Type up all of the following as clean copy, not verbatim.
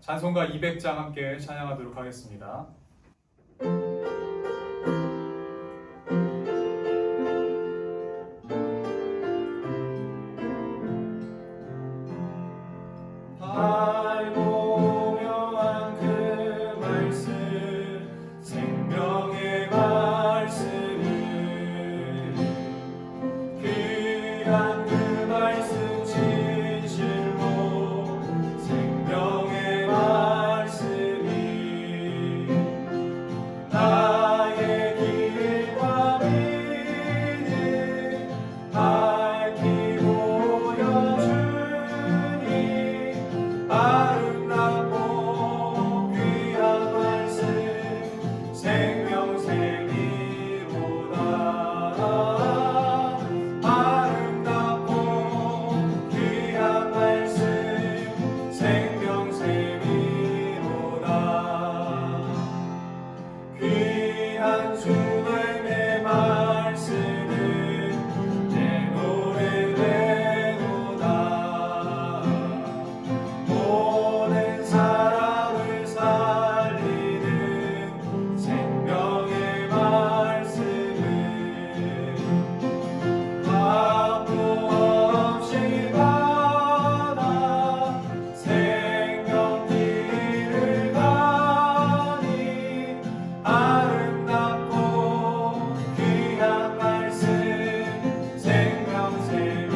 찬송가 200장 함께 찬양하도록 하겠습니다. 달고묘한 그 말씀, 생명의 말씀을, 귀한 그 말씀 진실로, 생명의 말씀이 나의 길과 미를 밝히 보여주니, 아름답고 귀한 말씀 생명샘이로다. 아름답고 귀한 말씀 생명샘이로다. 귀한 주님의 말씀은 내 노래되도다. 모든 사람을 살리는 생명의 말씀은 값도 없이 받아 생명길을 가니, 아름답고 귀한 말씀 생명샘이로다.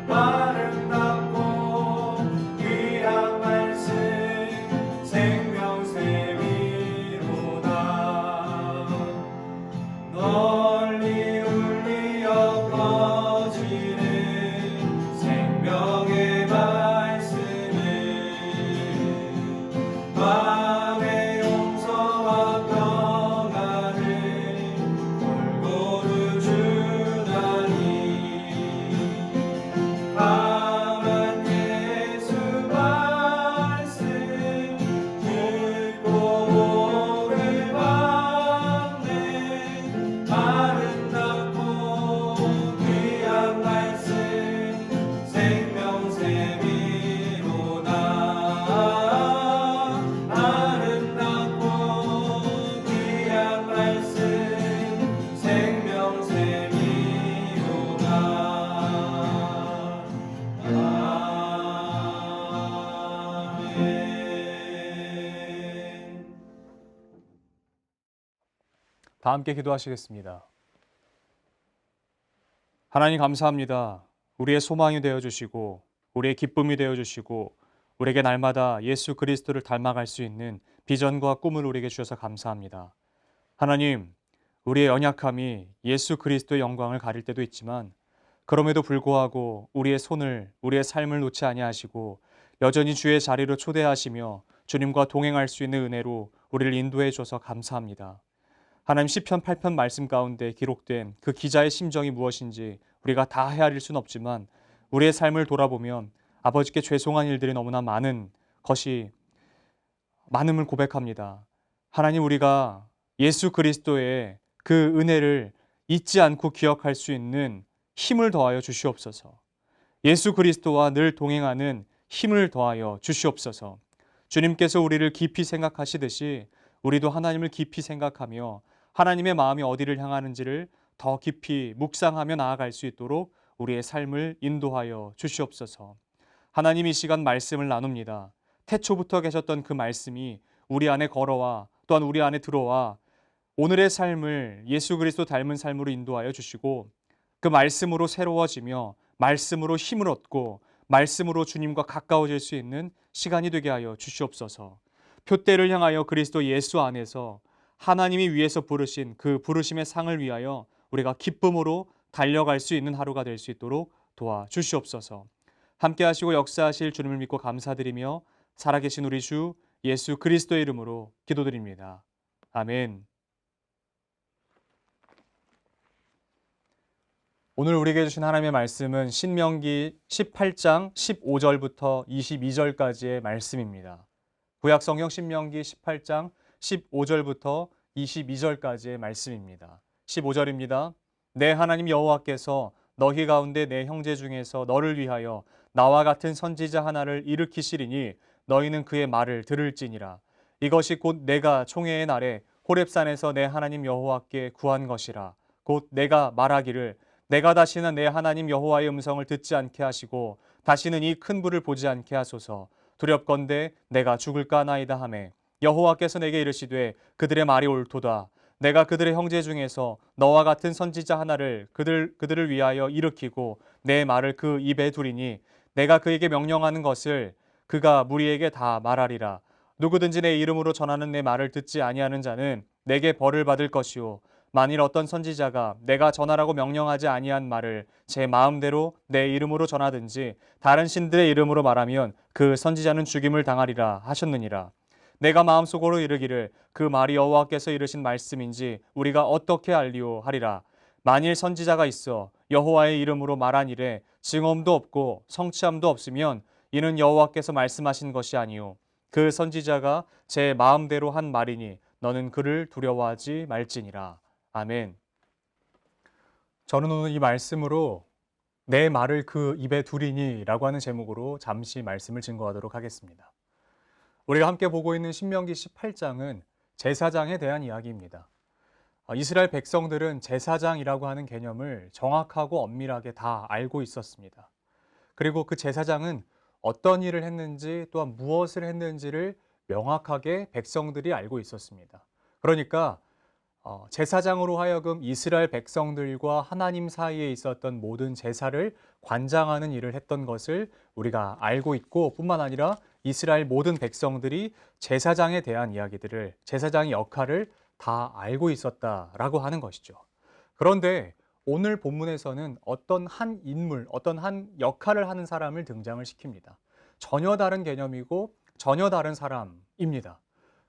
아름답고 귀한 말씀 생명샘이로다. 널리 울리어 퍼지는 생명의 말씀은 마음의 용서와 평안을 골고루 주다니, 강한 예수 말씀 듣고 복을 받네. 아름답고 귀한 말씀 생명샘이로다. 아름답고 귀한 말씀 생명샘이로다. 아멘. 다 함께 기도하시겠습니다. 하나님 감사합니다. 우리의 소망이 되어주시고 우리의 기쁨이 되어주시고 우리에게 날마다 예수 그리스도를 닮아갈 수 있는 비전과 꿈을 우리에게 주셔서 감사합니다. 하나님, 우리의 연약함이 예수 그리스도의 영광을 가릴 때도 있지만 그럼에도 불구하고 우리의 손을, 우리의 삶을 놓지 아니하시고 여전히 주의 자리로 초대하시며 주님과 동행할 수 있는 은혜로 우리를 인도해 주셔서 감사합니다. 하나님, 시편 8편 말씀 가운데 기록된 그 기자의 심정이 무엇인지 우리가 다 헤아릴 수는 없지만 우리의 삶을 돌아보면 아버지께 죄송한 일들이 너무나 많은 것이 많음을 고백합니다. 하나님, 우리가 예수 그리스도의 그 은혜를 잊지 않고 기억할 수 있는 힘을 더하여 주시옵소서. 예수 그리스도와 늘 동행하는 힘을 더하여 주시옵소서. 주님께서 우리를 깊이 생각하시듯이 우리도 하나님을 깊이 생각하며 하나님의 마음이 어디를 향하는지를 더 깊이 묵상하며 나아갈 수 있도록 우리의 삶을 인도하여 주시옵소서. 하나님, 이 시간 말씀을 나눕니다. 태초부터 계셨던 그 말씀이 우리 안에 걸어와 또한 우리 안에 들어와 오늘의 삶을 예수 그리스도 닮은 삶으로 인도하여 주시고 그 말씀으로 새로워지며 말씀으로 힘을 얻고 말씀으로 주님과 가까워질 수 있는 시간이 되게 하여 주시옵소서. 표대를 향하여 그리스도 예수 안에서 하나님이 위에서 부르신 그 부르심의 상을 위하여 우리가 기쁨으로 달려갈 수 있는 하루가 될 수 있도록 도와주시옵소서. 함께 하시고 역사하실 주님을 믿고 감사드리며 살아계신 우리 주 예수 그리스도의 이름으로 기도드립니다. 아멘. 오늘 우리에게 주신 하나님의 말씀은 신명기 18장 15절부터 22절까지의 말씀입니다. 구약성경 신명기 18장 15절부터 22절까지의 말씀입니다. 15절입니다. 내 하나님 여호와께서 너희 가운데 내 형제 중에서 너를 위하여 나와 같은 선지자 하나를 일으키시리니 너희는 그의 말을 들을지니라. 이것이 곧 내가 총회의 날에 호렙산에서 내 하나님 여호와께 구한 것이라. 곧 내가 말하기를 내가 다시는 내 하나님 여호와의 음성을 듣지 않게 하시고 다시는 이 큰 불을 보지 않게 하소서. 두렵건대 내가 죽을까 하나이다 하매 여호와께서 내게 이르시되 그들의 말이 옳도다. 내가 그들의 형제 중에서 너와 같은 선지자 하나를 그들을 위하여 일으키고 내 말을 그 입에 두리니 내가 그에게 명령하는 것을 그가 무리에게 다 말하리라. 누구든지 내 이름으로 전하는 내 말을 듣지 아니하는 자는 내게 벌을 받을 것이요 만일 어떤 선지자가 내가 전하라고 명령하지 아니한 말을 제 마음대로 내 이름으로 전하든지 다른 신들의 이름으로 말하면 그 선지자는 죽임을 당하리라 하셨느니라. 내가 마음속으로 이르기를 그 말이 여호와께서 이르신 말씀인지 우리가 어떻게 알리오 하리라. 만일 선지자가 있어 여호와의 이름으로 말한 일에 증언도 없고 성취함도 없으면 이는 여호와께서 말씀하신 것이 아니요 그 선지자가 제 마음대로 한 말이니 너는 그를 두려워하지 말지니라. 아멘. 저는 오늘 이 말씀으로 내 말을 그 입에 두리니 라고 하는 제목으로 잠시 말씀을 증거하도록 하겠습니다. 우리가 함께 보고 있는 신명기 18장은 제사장에 대한 이야기입니다. 이스라엘 백성들은 제사장이라고 하는 개념을 정확하고 엄밀하게 다 알고 있었습니다. 그리고 그 제사장은 어떤 일을 했는지 또한 무엇을 했는지를 명확하게 백성들이 알고 있었습니다. 그러니까 제사장으로 하여금 이스라엘 백성들과 하나님 사이에 있었던 모든 제사를 관장하는 일을 했던 것을 우리가 알고 있고 뿐만 아니라 이스라엘 모든 백성들이 제사장에 대한 이야기들을 제사장의 역할을 다 알고 있었다라고 하는 것이죠. 그런데 오늘 본문에서는 어떤 한 인물, 어떤 한 역할을 하는 사람을 등장을 시킵니다. 전혀 다른 개념이고 전혀 다른 사람입니다.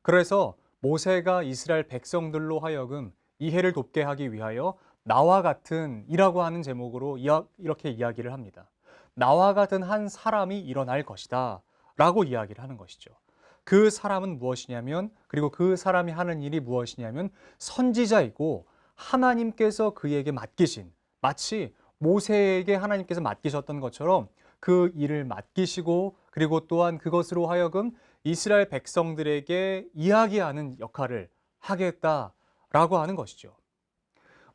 그래서 모세가 이스라엘 백성들로 하여금 이해를 돕게 하기 위하여 나와 같은 이라고 하는 제목으로 이렇게 이야기를 합니다. 나와 같은 한 사람이 일어날 것이다 라고 이야기를 하는 것이죠. 그 사람은 무엇이냐면 그리고 그 사람이 하는 일이 무엇이냐면 선지자이고 하나님께서 그에게 맡기신 마치 모세에게 하나님께서 맡기셨던 것처럼 그 일을 맡기시고 그리고 또한 그것으로 하여금 이스라엘 백성들에게 이야기하는 역할을 하겠다라고 하는 것이죠.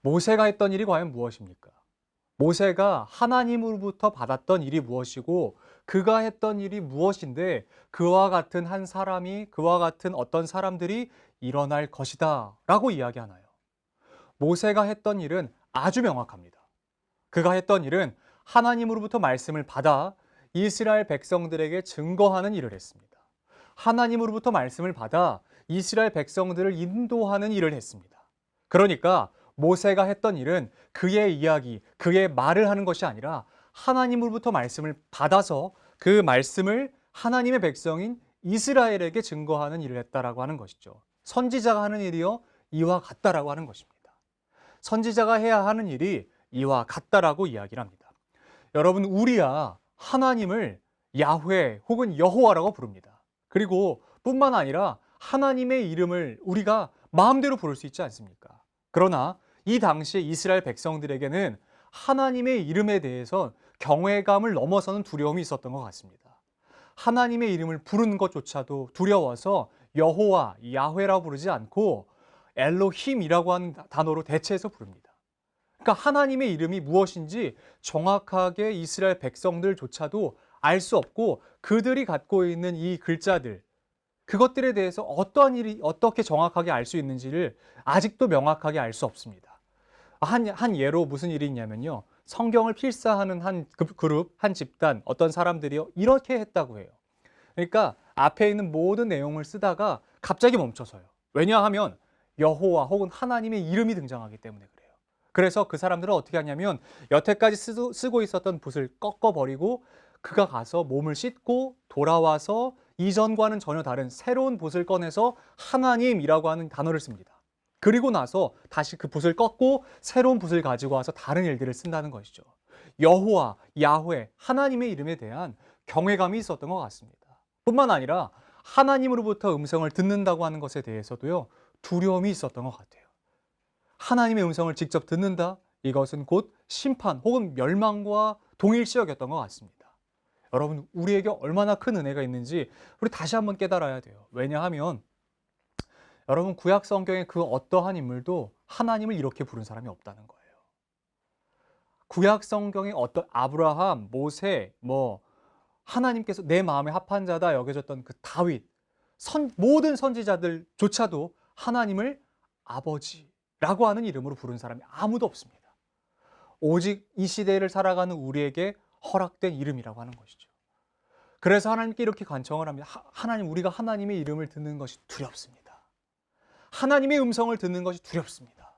모세가 했던 일이 과연 무엇입니까? 모세가 하나님으로부터 받았던 일이 무엇이고 그가 했던 일이 무엇인데 그와 같은 한 사람이 그와 같은 어떤 사람들이 일어날 것이다 라고 이야기하나요? 모세가 했던 일은 아주 명확합니다. 그가 했던 일은 하나님으로부터 말씀을 받아 이스라엘 백성들에게 증거하는 일을 했습니다. 하나님으로부터 말씀을 받아 이스라엘 백성들을 인도하는 일을 했습니다. 그러니까 모세가 했던 일은 그의 이야기, 그의 말을 하는 것이 아니라 하나님으로부터 말씀을 받아서 그 말씀을 하나님의 백성인 이스라엘에게 증거하는 일을 했다라고 하는 것이죠. 선지자가 하는 일이요 이와 같다라고 하는 것입니다. 선지자가 해야 하는 일이 이와 같다라고 이야기를 합니다. 여러분, 우리야 하나님을 야훼 혹은 여호와라고 부릅니다. 그리고 뿐만 아니라 하나님의 이름을 우리가 마음대로 부를 수 있지 않습니까? 그러나 이 당시에 이스라엘 백성들에게는 하나님의 이름에 대해서 경외감을 넘어서는 두려움이 있었던 것 같습니다. 하나님의 이름을 부르는 것조차도 두려워서 여호와, 야훼라고 부르지 않고 엘로힘이라고 하는 단어로 대체해서 부릅니다. 그러니까 하나님의 이름이 무엇인지 정확하게 이스라엘 백성들조차도 알 수 없고 그들이 갖고 있는 이 글자들, 그것들에 대해서 어떠한 일이 어떻게 정확하게 알 수 있는지를 아직도 명확하게 알 수 없습니다. 한 예로 무슨 일이 있냐면요. 성경을 필사하는 한 그룹, 한 집단, 어떤 사람들이요. 이렇게 했다고 해요. 그러니까 앞에 있는 모든 내용을 쓰다가 갑자기 멈춰서요. 왜냐하면 여호와 혹은 하나님의 이름이 등장하기 때문에 그래요. 그래서 그 사람들은 어떻게 하냐면 여태까지 쓰고 있었던 붓을 꺾어버리고 그가 가서 몸을 씻고 돌아와서 이전과는 전혀 다른 새로운 붓을 꺼내서 하나님이라고 하는 단어를 씁니다. 그리고 나서 다시 그 붓을 꺾고 새로운 붓을 가지고 와서 다른 일들을 쓴다는 것이죠. 여호와, 야훼, 하나님의 이름에 대한 경외감이 있었던 것 같습니다. 뿐만 아니라 하나님으로부터 음성을 듣는다고 하는 것에 대해서도요, 두려움이 있었던 것 같아요. 하나님의 음성을 직접 듣는다? 이것은 곧 심판 혹은 멸망과 동일시역이었던 것 같습니다. 여러분, 우리에게 얼마나 큰 은혜가 있는지 우리 다시 한번 깨달아야 돼요. 왜냐하면 여러분, 구약 성경의 그 어떠한 인물도 하나님을 이렇게 부른 사람이 없다는 거예요. 구약 성경의 어떤 아브라함, 모세, 하나님께서 내 마음에 합한 자다 여겨졌던 그 다윗, 모든 선지자들조차도 하나님을 아버지라고 하는 이름으로 부른 사람이 아무도 없습니다. 오직 이 시대를 살아가는 우리에게 허락된 이름이라고 하는 것이죠. 그래서 하나님께 이렇게 간청을 합니다. 하나님, 우리가 하나님의 이름을 듣는 것이 두렵습니다. 하나님의 음성을 듣는 것이 두렵습니다.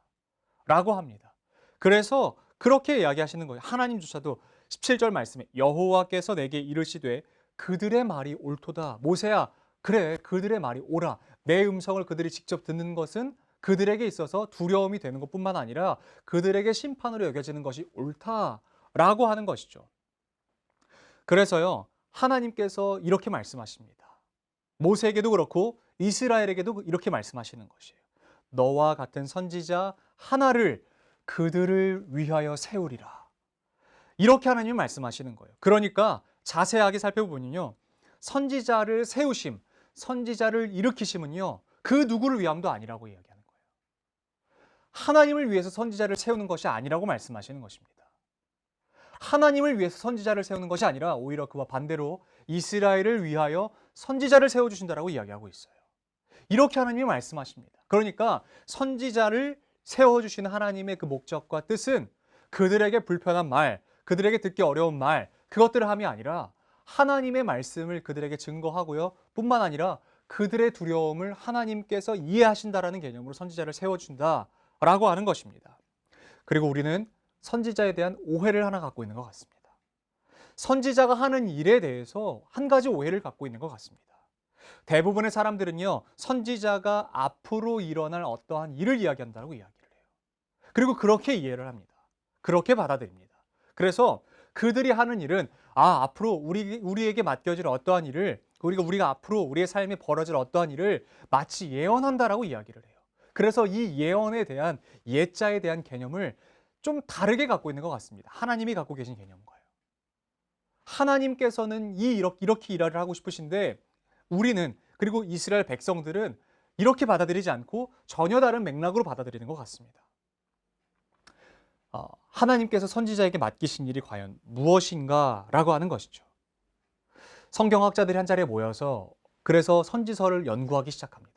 라고 합니다. 그래서 그렇게 이야기하시는 거예요. 하나님조차도 17절 말씀에 여호와께서 내게 이르시되 그들의 말이 옳도다. 모세야, 그래, 그들의 말이 옳아. 내 음성을 그들이 직접 듣는 것은 그들에게 있어서 두려움이 되는 것뿐만 아니라 그들에게 심판으로 여겨지는 것이 옳다라고 하는 것이죠. 그래서요, 하나님께서 이렇게 말씀하십니다. 모세에게도 그렇고 이스라엘에게도 이렇게 말씀하시는 것이에요. 너와 같은 선지자 하나를 그들을 위하여 세우리라. 이렇게 하나님이 말씀하시는 거예요. 그러니까 자세하게 살펴보면요, 선지자를 세우심, 선지자를 일으키심은요, 그 누구를 위함도 아니라고 이야기합니다. 하나님을 위해서 선지자를 세우는 것이 아니라고 말씀하시는 것입니다. 하나님을 위해서 선지자를 세우는 것이 아니라 오히려 그와 반대로 이스라엘을 위하여 선지자를 세워주신다라고 이야기하고 있어요. 이렇게 하나님이 말씀하십니다. 그러니까 선지자를 세워주시는 하나님의 그 목적과 뜻은 그들에게 불편한 말, 그들에게 듣기 어려운 말, 그것들을 함이 아니라 하나님의 말씀을 그들에게 증거하고요, 뿐만 아니라 그들의 두려움을 하나님께서 이해하신다라는 개념으로 선지자를 세워준다 라고 하는 것입니다. 그리고 우리는 선지자에 대한 오해를 하나 갖고 있는 것 같습니다. 선지자가 하는 일에 대해서 한 가지 오해를 갖고 있는 것 같습니다. 대부분의 사람들은요, 선지자가 앞으로 일어날 어떠한 일을 이야기한다고 이야기를 해요. 그리고 그렇게 이해를 합니다. 그렇게 받아들입니다. 그래서 그들이 하는 일은 앞으로 우리에게 맡겨질 어떠한 일을, 우리가 앞으로 우리의 삶에 벌어질 어떠한 일을 마치 예언한다라고 이야기를 해요. 그래서 이 예언에 대한, 예자에 대한 개념을 좀 다르게 갖고 있는 것 같습니다. 하나님이 갖고 계신 개념과요. 하나님께서는 이렇게 일을 하고 싶으신데 우리는, 그리고 이스라엘 백성들은 이렇게 받아들이지 않고 전혀 다른 맥락으로 받아들이는 것 같습니다. 하나님께서 선지자에게 맡기신 일이 과연 무엇인가 라고 하는 것이죠. 성경학자들이 한 자리에 모여서 그래서 선지서를 연구하기 시작합니다.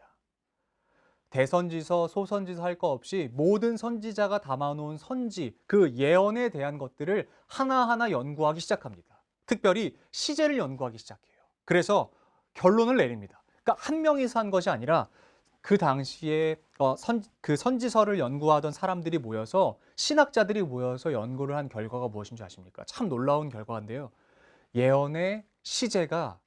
대선지서, 소선지서 할 거 없이 모든 선지자가 담아놓은 선지, 그 예언에 대한 것들을 하나하나 연구하기 시작합니다. 특별히 시제를 연구하기 시작해요. 그래서 결론을 내립니다. 그러니까 한 명이서 한 것이 아니라 그 당시에 그 선지서를 연구하던 사람들이 모여서, 신학자들이 모여서 연구를 한 결과가 무엇인 줄 아십니까? 참 놀라운 결과인데요. 예언의 시제가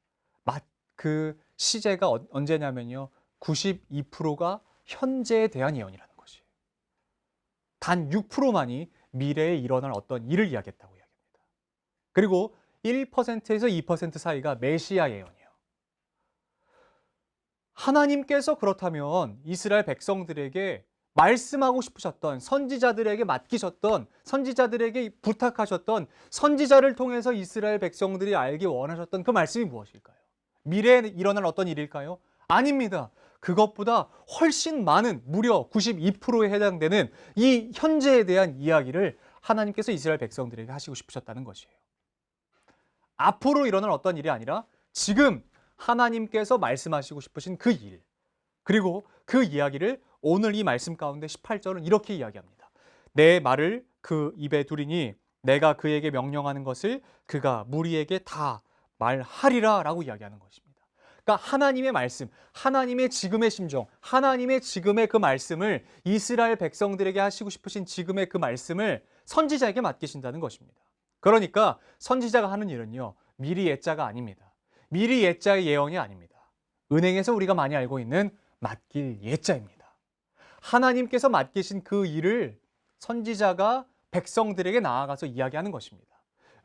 언제냐면요, 92%가 현재에 대한 예언이라는 것이에요. 단 6%만이 미래에 일어날 어떤 일을 이야기했다고 이야기합니다. 그리고 1%에서 2% 사이가 메시아 예언이에요. 하나님께서 그렇다면 이스라엘 백성들에게 말씀하고 싶으셨던, 선지자들에게 맡기셨던, 선지자들에게 부탁하셨던, 선지자를 통해서 이스라엘 백성들이 알기 원하셨던 그 말씀이 무엇일까요? 미래에 일어날 어떤 일일까요? 아닙니다. 그것보다 훨씬 많은, 무려 92%에 해당되는 이 현재에 대한 이야기를 하나님께서 이스라엘 백성들에게 하시고 싶으셨다는 것이에요. 앞으로 일어날 어떤 일이 아니라 지금 하나님께서 말씀하시고 싶으신 그 일, 그리고 그 이야기를 오늘 이 말씀 가운데 18절은 이렇게 이야기합니다. 내 말을 그 입에 두리니 내가 그에게 명령하는 것을 그가 무리에게 다 말하리라 라고 이야기하는 것입니다. 그러니까 하나님의 말씀, 하나님의 지금의 심정, 하나님의 지금의 그 말씀을, 이스라엘 백성들에게 하시고 싶으신 지금의 그 말씀을 선지자에게 맡기신다는 것입니다. 그러니까 선지자가 하는 일은요, 미리 예자가 아닙니다. 미리 예자의 예언이 아닙니다. 은행에서 우리가 많이 알고 있는 맡길 예자입니다. 하나님께서 맡기신 그 일을 선지자가 백성들에게 나아가서 이야기하는 것입니다.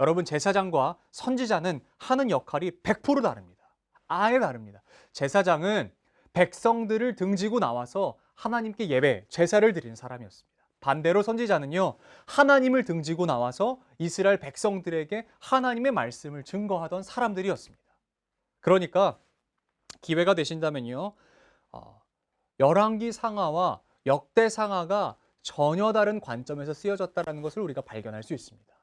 여러분, 제사장과 선지자는 하는 역할이 100% 다릅니다. 아예 다릅니다. 제사장은 백성들을 등지고 나와서 하나님께 예배, 제사를 드리는 사람이었습니다. 반대로 선지자는요, 하나님을 등지고 나와서 이스라엘 백성들에게 하나님의 말씀을 증거하던 사람들이었습니다. 그러니까 기회가 되신다면요, 열왕기 상하와 역대 상하가 전혀 다른 관점에서 쓰여졌다는 것을 우리가 발견할 수 있습니다.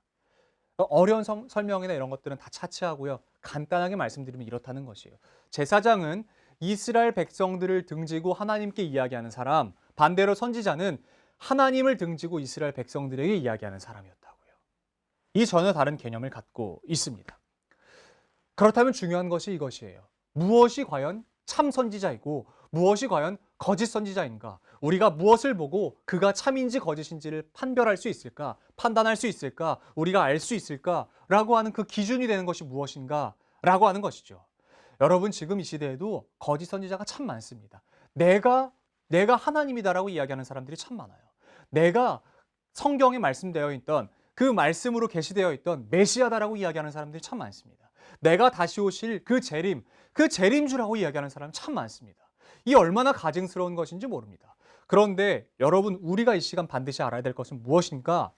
어려운 설명이나 이런 것들은 다 차치하고요, 간단하게 말씀드리면 이렇다는 것이에요. 제사장은 이스라엘 백성들을 등지고 하나님께 이야기하는 사람, 반대로 선지자는 하나님을 등지고 이스라엘 백성들에게 이야기하는 사람이었다고요. 이 전혀 다른 개념을 갖고 있습니다. 그렇다면 중요한 것이 이것이에요. 무엇이 과연 참 선지자이고 무엇이 과연 거짓 선지자인가? 우리가 무엇을 보고 그가 참인지 거짓인지를 판별할 수 있을까? 판단할 수 있을까? 우리가 알 수 있을까? 라고 하는 그 기준이 되는 것이 무엇인가? 라고 하는 것이죠. 여러분, 지금 이 시대에도 거짓 선지자가 참 많습니다. 내가 하나님이다라고 이야기하는 사람들이 참 많아요. 내가 성경에 말씀되어 있던 그 말씀으로 계시되어 있던 메시아다라고 이야기하는 사람들이 참 많습니다. 내가 다시 오실 그 재림주라고 이야기하는 사람이 참 많습니다. 이 얼마나 가증스러운 것인지 모릅니다. 그런데 여러분, 우리가 이 시간 반드시 알아야 될 것은 무엇인가?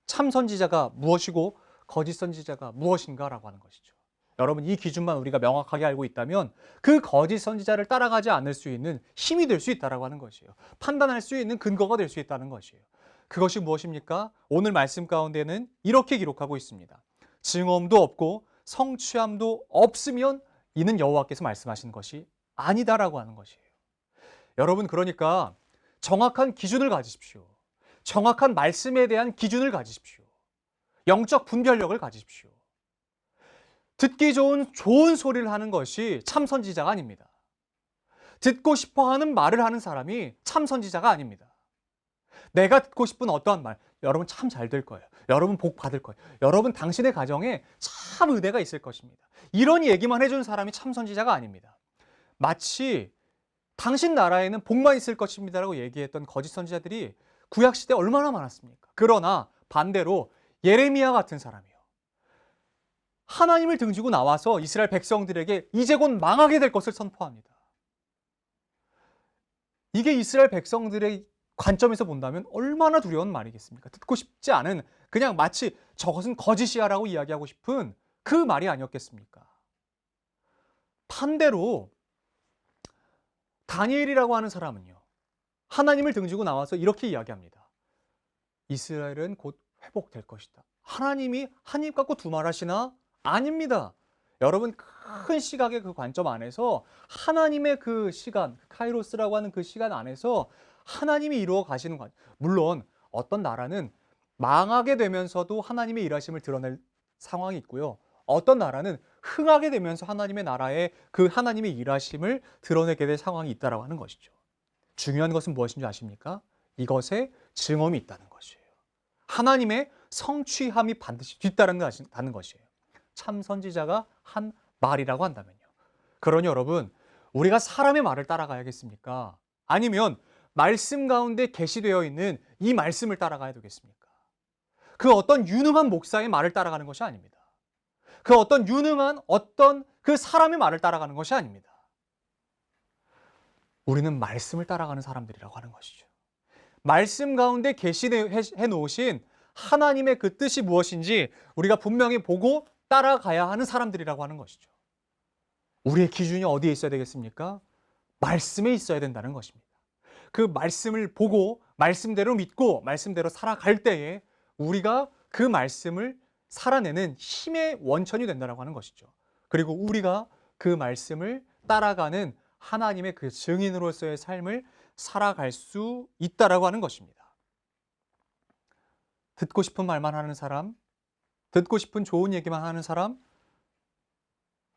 참 선지자가 무엇이고 거짓 선지자가 무엇인가라고 하는 것이죠. 여러분, 이 기준만 우리가 명확하게 알고 있다면 그 거짓 선지자를 따라가지 않을 수 있는 힘이 될 수 있다라고 하는 것이에요. 판단할 수 있는 근거가 될 수 있다는 것이에요. 그것이 무엇입니까? 오늘 말씀 가운데는 이렇게 기록하고 있습니다. 증언도 없고 성취함도 없으면 이는 여호와께서 말씀하신 것이 아니다라고 하는 것이에요. 여러분, 그러니까 정확한 기준을 가지십시오. 정확한 말씀에 대한 기준을 가지십시오. 영적 분별력을 가지십시오. 듣기 좋은 소리를 하는 것이 참 선지자가 아닙니다. 듣고 싶어 하는 말을 하는 사람이 참 선지자가 아닙니다. 내가 듣고 싶은 어떠한 말, 여러분 참 잘 될 거예요. 여러분 복 받을 거예요. 여러분 당신의 가정에 참 은혜가 있을 것입니다. 이런 얘기만 해주는 사람이 참 선지자가 아닙니다. 마치 당신 나라에는 복만 있을 것입니다라고 얘기했던 거짓 선지자들이 구약시대에 얼마나 많았습니까? 그러나 반대로 예레미야 같은 사람이요, 하나님을 등지고 나와서 이스라엘 백성들에게 이제 곧 망하게 될 것을 선포합니다. 이게 이스라엘 백성들의 관점에서 본다면 얼마나 두려운 말이겠습니까? 듣고 싶지 않은, 그냥 마치 저것은 거짓이야라고 이야기하고 싶은 그 말이 아니었겠습니까? 반대로 다니엘이라고 하는 사람은요, 하나님을 등지고 나와서 이렇게 이야기합니다. 이스라엘은 곧 회복될 것이다. 하나님이 한 입 갖고 두 말 하시나? 아닙니다. 여러분, 큰 시각의 그 관점 안에서 하나님의 그 시간, 카이로스라고 하는 그 시간 안에서 하나님이 이루어 가시는 것. 물론 어떤 나라는 망하게 되면서도 하나님의 일하심을 드러낼 상황이 있고요. 어떤 나라는 흥하게 되면서 하나님의 나라의 그 하나님의 일하심을 드러내게 될 상황이 있다라고 하는 것이죠. 중요한 것은 무엇인지 아십니까? 이것에 증언이 있다는 것이에요. 하나님의 성취함이 반드시 뒤따른다는 것이에요. 참 선지자가 한 말이라고 한다면요. 그러니 여러분, 우리가 사람의 말을 따라가야겠습니까? 아니면 말씀 가운데 계시되어 있는 이 말씀을 따라가야 되겠습니까? 그 어떤 유능한 목사의 말을 따라가는 것이 아닙니다. 그 어떤 유능한 그 사람의 말을 따라가는 것이 아닙니다. 우리는 말씀을 따라가는 사람들이라고 하는 것이죠. 말씀 가운데 계시해 놓으신 하나님의 그 뜻이 무엇인지 우리가 분명히 보고 따라가야 하는 사람들이라고 하는 것이죠. 우리의 기준이 어디에 있어야 되겠습니까? 말씀에 있어야 된다는 것입니다. 그 말씀을 보고 말씀대로 믿고 말씀대로 살아갈 때에 우리가 그 말씀을 살아내는 힘의 원천이 된다고 하는 것이죠. 그리고 우리가 그 말씀을 따라가는 하나님의 그 증인으로서의 삶을 살아갈 수 있다라고 하는 것입니다. 듣고 싶은 말만 하는 사람, 듣고 싶은 좋은 얘기만 하는 사람,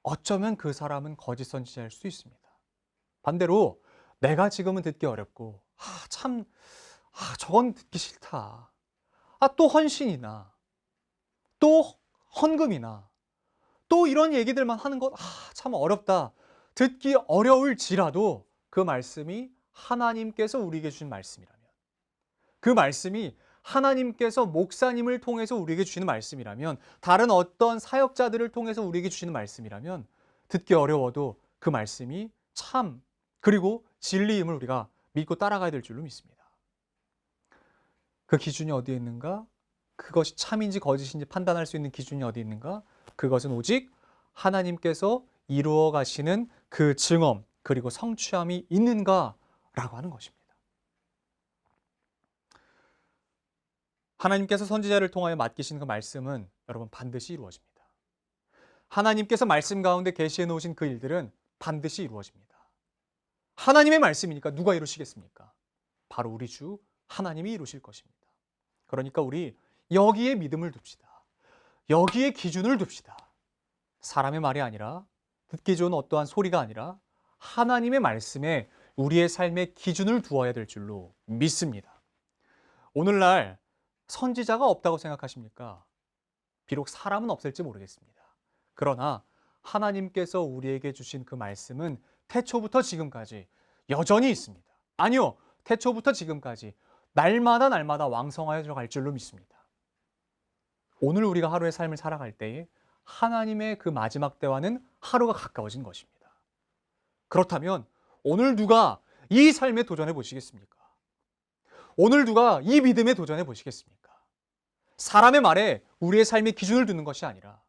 어쩌면 그 사람은 거짓 선지자일 수도 있습니다. 반대로 내가 지금은 듣기 어렵고 저건 듣기 싫다. 또 헌신이나 또 헌금이나 또 이런 얘기들만 하는 것 참 어렵다. 듣기 어려울지라도 그 말씀이 하나님께서 우리에게 주신 말씀이라면, 그 말씀이 하나님께서 목사님을 통해서 우리에게 주시는 말씀이라면, 다른 어떤 사역자들을 통해서 우리에게 주시는 말씀이라면 듣기 어려워도 그 말씀이 참 그리고 진리임을 우리가 믿고 따라가야 될 줄로 믿습니다. 그 기준이 어디에 있는가? 그것이 참인지 거짓인지 판단할 수 있는 기준이 어디 있는가? 그것은 오직 하나님께서 이루어 가시는 그 증언 그리고 성취함이 있는가라고 하는 것입니다. 하나님께서 선지자를 통하여 맡기신 그 말씀은 여러분 반드시 이루어집니다. 하나님께서 말씀 가운데 계시해 놓으신 그 일들은 반드시 이루어집니다. 하나님의 말씀이니까 누가 이루시겠습니까? 바로 우리 주 하나님이 이루실 것입니다. 그러니까 우리 여기에 믿음을 둡시다. 여기에 기준을 둡시다. 사람의 말이 아니라 듣기 좋은 어떠한 소리가 아니라 하나님의 말씀에 우리의 삶의 기준을 두어야 될 줄로 믿습니다. 오늘날 선지자가 없다고 생각하십니까? 비록 사람은 없을지 모르겠습니다. 그러나 하나님께서 우리에게 주신 그 말씀은 태초부터 지금까지 여전히 있습니다. 아니요, 태초부터 지금까지 날마다 왕성하여 갈 줄로 믿습니다. 오늘 우리가 하루의 삶을 살아갈 때에 하나님의 그 마지막 때와는 하루가 가까워진 것입니다. 그렇다면 오늘 누가 이 삶에 도전해 보시겠습니까? 오늘 누가 이 믿음에 도전해 보시겠습니까? 사람의 말에 우리의 삶의 기준을 두는 것이 아니라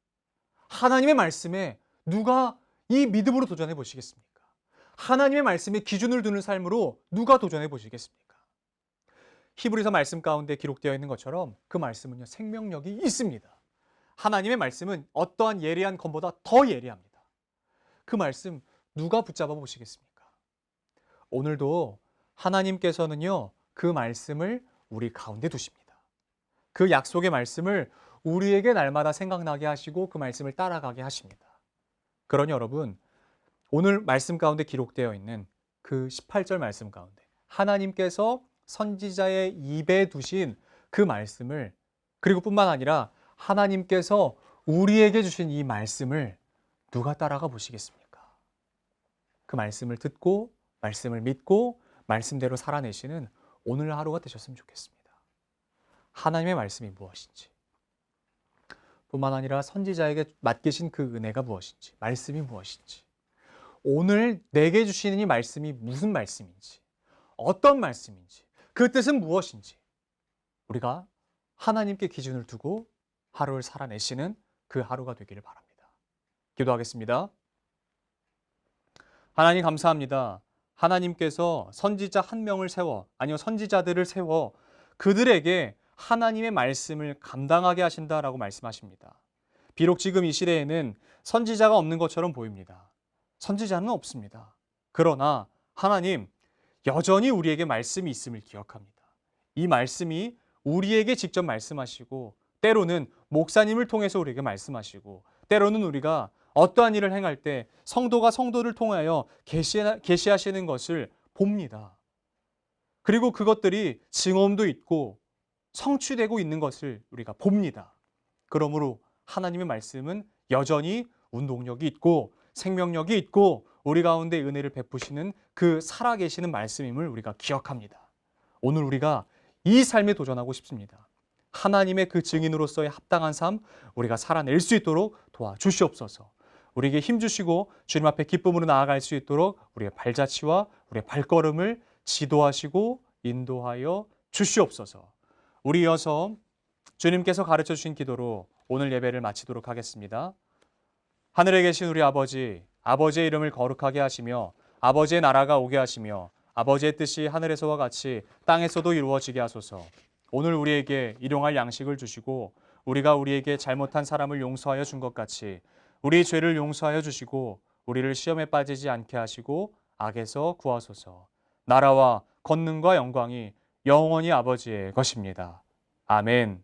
하나님의 말씀에 누가 이 믿음으로 도전해 보시겠습니까? 하나님의 말씀에 기준을 두는 삶으로 누가 도전해 보시겠습니까? 히브리서 말씀 가운데 기록되어 있는 것처럼 그 말씀은요, 생명력이 있습니다. 하나님의 말씀은 어떠한 예리한 검보다 더 예리합니다. 그 말씀 누가 붙잡아 보시겠습니까? 오늘도 하나님께서는요, 그 말씀을 우리 가운데 두십니다. 그 약속의 말씀을 우리에게 날마다 생각나게 하시고 그 말씀을 따라가게 하십니다. 그러니 여러분, 오늘 말씀 가운데 기록되어 있는 그 18절 말씀 가운데 하나님께서 선지자의 입에 두신 그 말씀을, 그리고 뿐만 아니라 하나님께서 우리에게 주신 이 말씀을 누가 따라가 보시겠습니까? 그 말씀을 듣고 말씀을 믿고 말씀대로 살아내시는 오늘 하루가 되셨으면 좋겠습니다. 하나님의 말씀이 무엇인지, 뿐만 아니라 선지자에게 맡기신 그 은혜가 무엇인지, 말씀이 무엇인지, 오늘 내게 주시는 이 말씀이 무슨 말씀인지, 어떤 말씀인지, 그 뜻은 무엇인지 우리가 하나님께 기준을 두고 하루를 살아내시는 그 하루가 되기를 바랍니다. 기도하겠습니다. 하나님 감사합니다. 하나님께서 선지자 한 명을 세워, 아니요 선지자들을 세워 그들에게 하나님의 말씀을 감당하게 하신다라고 말씀하십니다. 비록 지금 이 시대에는 선지자가 없는 것처럼 보입니다. 선지자는 없습니다. 그러나 하나님 여전히 우리에게 말씀이 있음을 기억합니다. 이 말씀이 우리에게 직접 말씀하시고 때로는 목사님을 통해서 우리에게 말씀하시고 때로는 우리가 어떠한 일을 행할 때 성도가 성도를 통하여 계시하시는 것을 봅니다. 그리고 그것들이 증언도 있고 성취되고 있는 것을 우리가 봅니다. 그러므로 하나님의 말씀은 여전히 운동력이 있고 생명력이 있고 우리 가운데 은혜를 베푸시는 그 살아계시는 말씀임을 우리가 기억합니다. 오늘 우리가 이 삶에 도전하고 싶습니다. 하나님의 그 증인으로서의 합당한 삶 우리가 살아낼 수 있도록 도와주시옵소서. 우리에게 힘주시고 주님 앞에 기쁨으로 나아갈 수 있도록 우리의 발자취와 우리의 발걸음을 지도하시고 인도하여 주시옵소서. 우리 이어서 주님께서 가르쳐 주신 기도로 오늘 예배를 마치도록 하겠습니다. 하늘에 계신 우리 아버지, 아버지의 이름을 거룩하게 하시며 아버지의 나라가 오게 하시며 아버지의 뜻이 하늘에서와 같이 땅에서도 이루어지게 하소서. 오늘 우리에게 일용할 양식을 주시고 우리가 우리에게 잘못한 사람을 용서하여 준 것 같이 우리 죄를 용서하여 주시고 우리를 시험에 빠지지 않게 하시고 악에서 구하소서. 나라와 권능과 영광이 영원히 아버지의 것입니다. 아멘.